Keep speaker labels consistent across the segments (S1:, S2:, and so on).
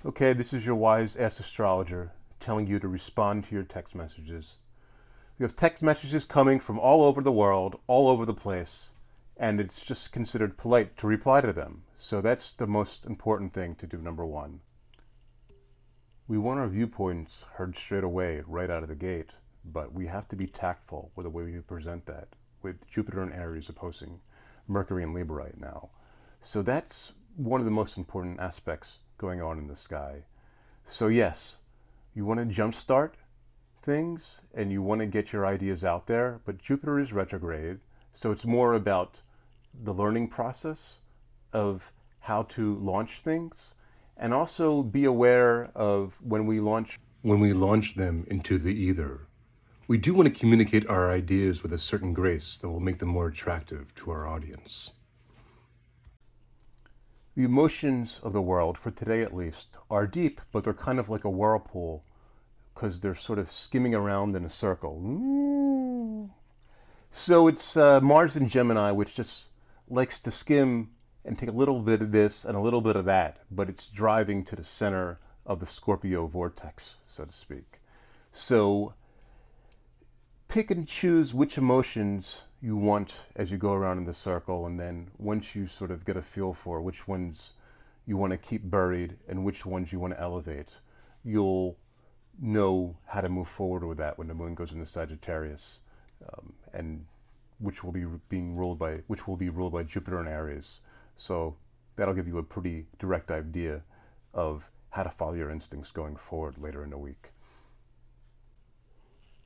S1: Okay, this is your wise ass astrologer telling you to respond to your text messages. We have text messages coming from all over the world, all over the place, and it's just considered polite to reply to them. So that's the most important thing to do, number one. We want our viewpoints heard straight away, right out of the gate, but we have to be tactful with the way we present that, with Jupiter and Aries opposing Mercury and Libra right now. So that's one of the most important aspects going on in the sky. So yes, you want to jumpstart things and you want to get your ideas out there, but Jupiter is retrograde, so it's more about the learning process of how to launch things, and also be aware of when we launch them into the ether. We do want to communicate our ideas with a certain grace that will make them more attractive to our audience. The emotions of the world, for today at least, are deep, but they're kind of like a whirlpool because they're sort of skimming around in a circle. So it's Mars in Gemini, which just likes to skim and take a little bit of this and a little bit of that, but it's driving to the center of the Scorpio vortex, so to speak. So pick and choose which emotions you want as you go around in the circle, and then once you sort of get a feel for which ones you want to keep buried and which ones you want to elevate, you'll know how to move forward with that when the moon goes into Sagittarius, and which will be ruled by Jupiter and Aries. So that'll give you a pretty direct idea of how to follow your instincts going forward later in the week.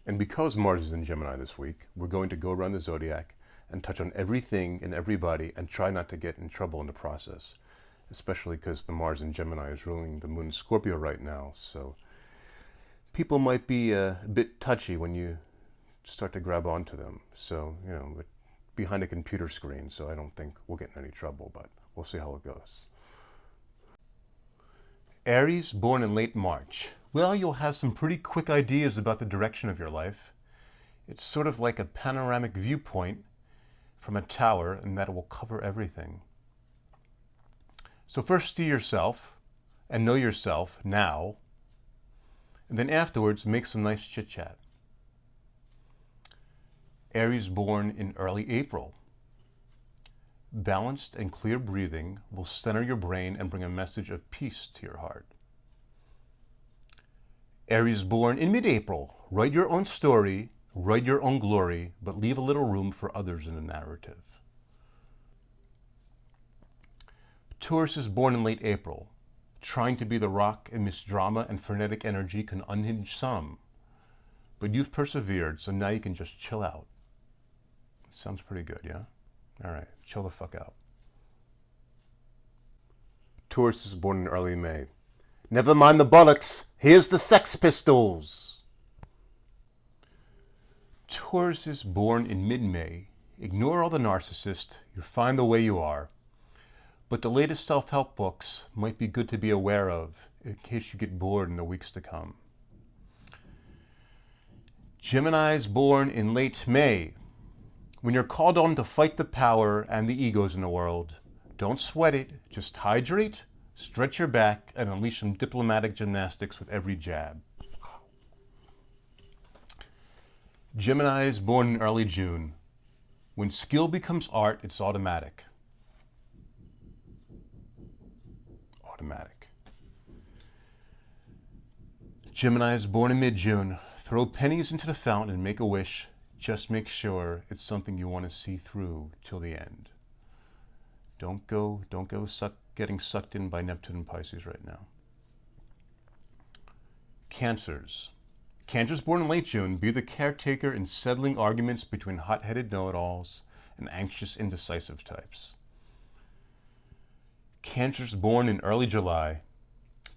S1: And because Mars is in Gemini this week, we're going to go around the zodiac and touch on everything and everybody and try not to get in trouble in the process, especially because the Mars in Gemini is ruling the moon in Scorpio right now. So people might be a bit touchy when you start to grab onto them. So, behind a computer screen, so I don't think we'll get in any trouble, but we'll see how it goes. Aries, born in late March. Well, you'll have some pretty quick ideas about the direction of your life. It's sort of like a panoramic viewpoint from a tower, and that will cover everything. So first see yourself and know yourself now, and then afterwards make some nice chit-chat. Aries, born in early April. Balanced and clear breathing will center your brain and bring a message of peace to your heart. Aries, born in mid-April. Write your own story, write your own glory, but leave a little room for others in the narrative. Taurus is born in late April. Trying to be the rock amidst drama and frenetic energy can unhinge some, but you've persevered, so now you can just chill out. Sounds pretty good, yeah? All right, chill the fuck out. Taurus is born in early May. Never mind the bollocks, here's the Sex Pistols. Taurus is born in mid-May. Ignore all the narcissists, you're fine the way you are. But the latest self-help books might be good to be aware of in case you get bored in the weeks to come. Gemini is born in late May. When you're called on to fight the power and the egos in the world, don't sweat it, just hydrate, stretch your back, and unleash some diplomatic gymnastics with every jab. Gemini is born in early June. When skill becomes art, it's automatic. Gemini is born in mid-June. Throw pennies into the fountain and make a wish. Just make sure it's something you want to see through till the end. Don't go getting sucked in by Neptune and Pisces right now. Cancers. Cancers born in late June. Be the caretaker in settling arguments between hot-headed know-it-alls and anxious, indecisive types. Cancers born in early July.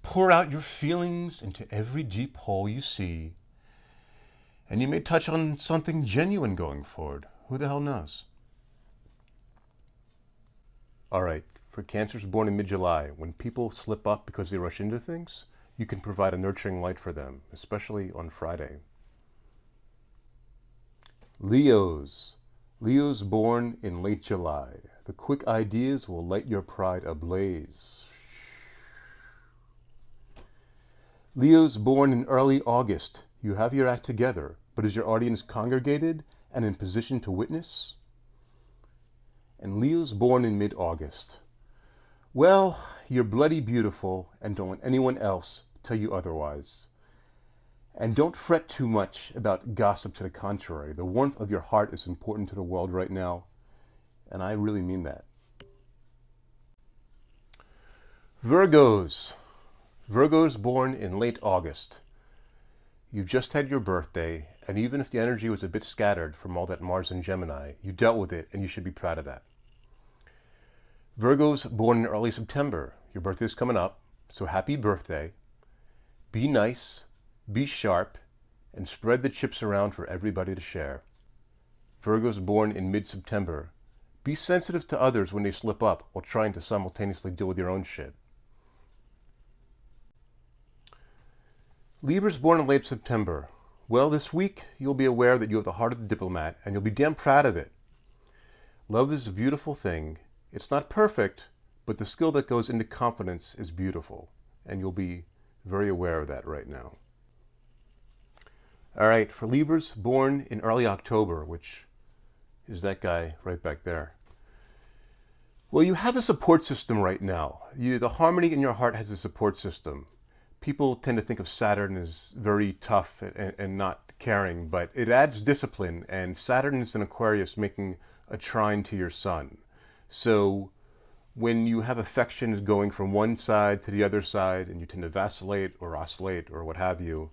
S1: Pour out your feelings into every deep hole you see, and you may touch on something genuine going forward. Who the hell knows? All right, for Cancers born in mid-July, when people slip up because they rush into things, you can provide a nurturing light for them, especially on Friday. Leos. Leos born in late July. The quick ideas will light your pride ablaze. Leos born in early August, you have your act together, but is your audience congregated and in position to witness? And Leos born in mid-August, well, you're bloody beautiful and don't let anyone else tell you otherwise. And don't fret too much about gossip to the contrary. The warmth of your heart is important to the world right now, and I really mean that. Virgos. Virgos born in late August. You've just had your birthday, and even if the energy was a bit scattered from all that Mars and Gemini, you dealt with it, and you should be proud of that. Virgos born in early September. Your birthday is coming up, so happy birthday. Be nice, be sharp, and spread the chips around for everybody to share. Virgos born in mid-September. Be sensitive to others when they slip up while trying to simultaneously deal with your own shit. Libras born in late September. Well, this week you'll be aware that you have the heart of the diplomat, and you'll be damn proud of it. Love is a beautiful thing. It's not perfect, but the skill that goes into confidence is beautiful, and you'll be very aware of that right now. All right, for Libras born in early October, which is that guy right back there. Well, you have a support system right now. The harmony in your heart has a support system. People tend to think of Saturn as very tough and not caring, but it adds discipline, and Saturn is in Aquarius making a trine to your sun. So when you have affections going from one side to the other side, and you tend to vacillate or oscillate or what have you,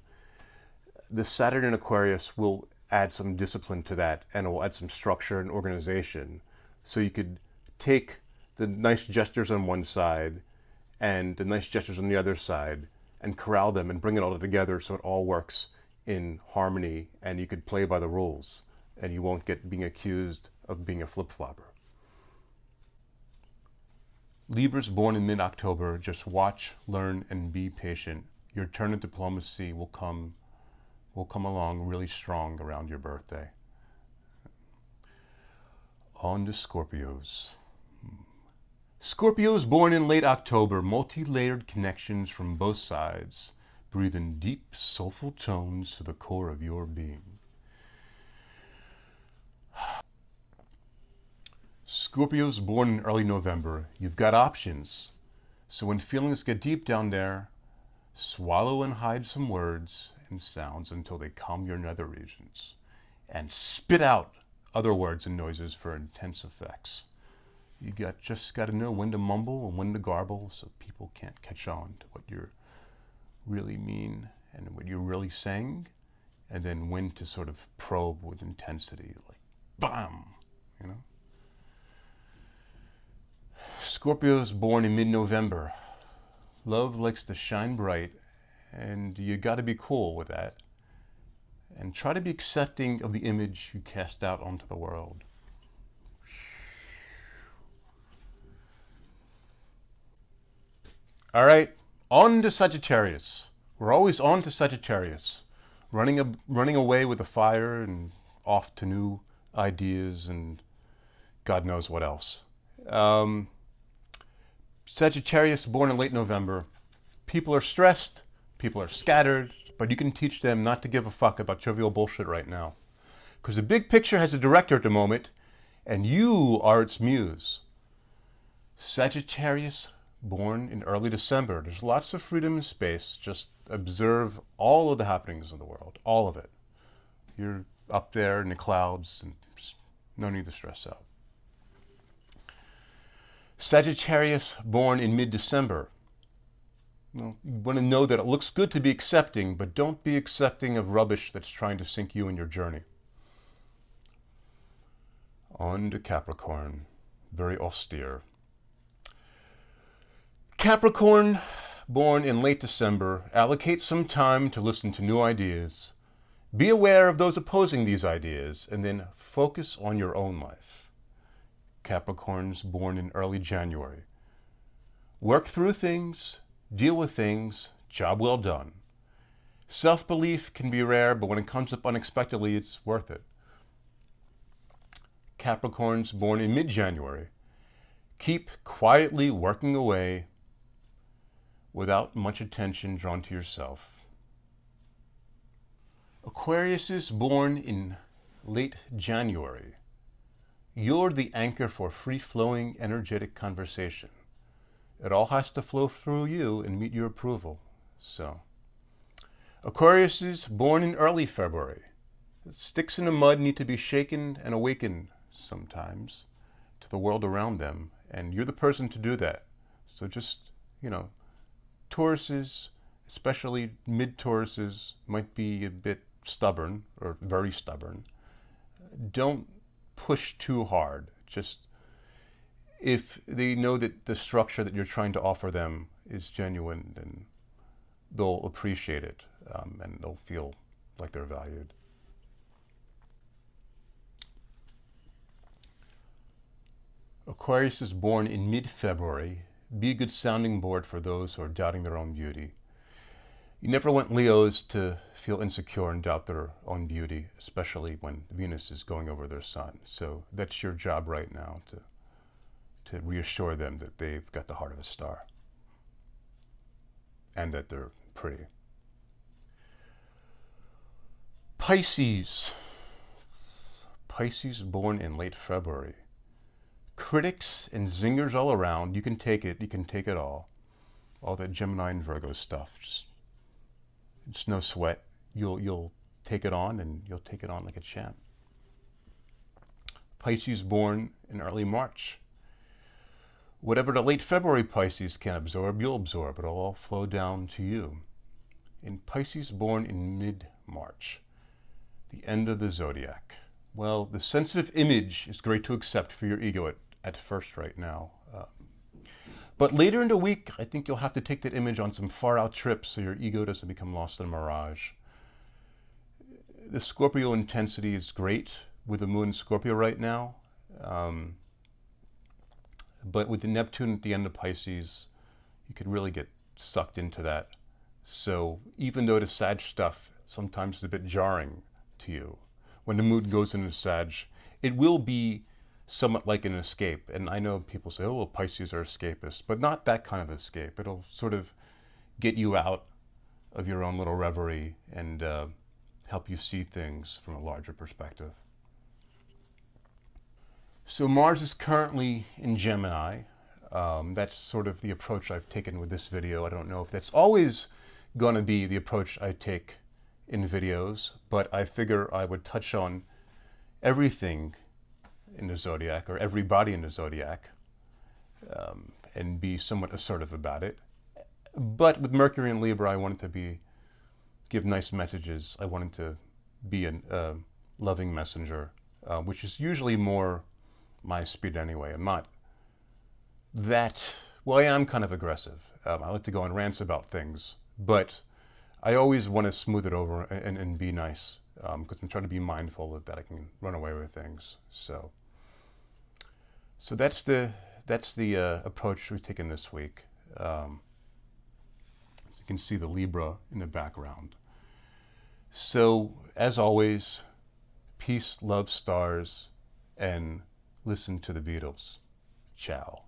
S1: the Saturn in Aquarius will add some discipline to that, and it will add some structure and organization. So you could take the nice gestures on one side and the nice gestures on the other side and corral them and bring it all together so it all works in harmony, and you could play by the rules, and you won't get being accused of being a flip-flopper. Libras born in mid-October, just watch, learn, and be patient. Your turn of diplomacy will come along really strong around your birthday. On to Scorpios. Scorpios born in late October, multi-layered connections from both sides, breathe in deep, soulful tones to the core of your being. Scorpios born in early November, you've got options. So when feelings get deep down there, swallow and hide some words and sounds until they calm your nether regions, and spit out other words and noises for intense effects. You just got to know when to mumble and when to garble so people can't catch on to what you really mean and what you're really saying, and then when to sort of probe with intensity, like BAM, you know? Scorpios born in mid-November. Love likes to shine bright, and you got to be cool with that. And try to be accepting of the image you cast out onto the world. All right, on to Sagittarius. We're always on to Sagittarius, running away with the fire and off to new ideas and God knows what else. Sagittarius born in late November. People are stressed, people are scattered, but you can teach them not to give a fuck about trivial bullshit right now. Because the big picture has a director at the moment, and you are its muse. Sagittarius born in early December. There's lots of freedom and space. Just observe all of the happenings in the world, all of it. You're up there in the clouds, and just no need to stress out. Sagittarius born in mid-December. You want to know that it looks good to be accepting, but don't be accepting of rubbish that's trying to sink you in your journey. On to Capricorn. Very austere. Capricorn, born in late December, allocate some time to listen to new ideas. Be aware of those opposing these ideas, and then focus on your own life. Capricorns born in early January. Work through things, deal with things, job well done. Self-belief can be rare, but when it comes up unexpectedly, it's worth it. Capricorns born in mid-January. Keep quietly working away without much attention drawn to yourself. Aquarius is born in late January. You're the anchor for free-flowing, energetic conversation. It all has to flow through you and meet your approval. So, Aquarius is born in early February. Sticks in the mud need to be shaken and awakened sometimes to the world around them, and you're the person to do that. So just, Tauruses, especially mid-Tauruses, might be a bit stubborn or very stubborn. Don't push too hard. Just if they know that the structure that you're trying to offer them is genuine, then they'll appreciate it, and they'll feel like they're valued. Aquarius is born in mid-February. Be a good sounding board for those who are doubting their own beauty. You never want Leos to feel insecure and doubt their own beauty, especially when Venus is going over their sun. So that's your job right now, to reassure them that they've got the heart of a star and that they're pretty. Pisces. Pisces born in late February. Critics and zingers all around. You can take it. You can take it all. All that Gemini and Virgo stuff. It's no sweat. You'll take it on, and you'll take it on like a champ. Pisces born in early March. Whatever the late February Pisces can absorb, you'll absorb. It'll all flow down to you. And Pisces born in mid-March. The end of the zodiac. Well, the sensitive image is great to accept for your ego at first right now. But later in the week, I think you'll have to take that image on some far-out trips so your ego doesn't become lost in a mirage. The Scorpio intensity is great with the moon in Scorpio right now. But with the Neptune at the end of Pisces, you could really get sucked into that. So even though the Sag stuff sometimes is a bit jarring to you, when the moon goes into Sag, it will be somewhat like an escape. And I know people say, oh, well, Pisces are escapists, but not that kind of escape. It'll sort of get you out of your own little reverie and help you see things from a larger perspective. So Mars is currently in Gemini. That's sort of the approach I've taken with this video. I don't know if that's always going to be the approach I take in videos, but I figure I would touch on everything in the zodiac, or everybody in the zodiac, and be somewhat assertive about it. But with Mercury and Libra, I wanted to give nice messages. I wanted to be a loving messenger, which is usually more my speed anyway. I'm not that, well, I am kind of aggressive. I like to go on rants about things, but I always want to smooth it over and be nice, because I'm trying to be mindful that I can run away with things. So that's the approach we've taken this week. As you can see the Libra in the background. So as always, peace, love, stars, and listen to the Beatles. Ciao.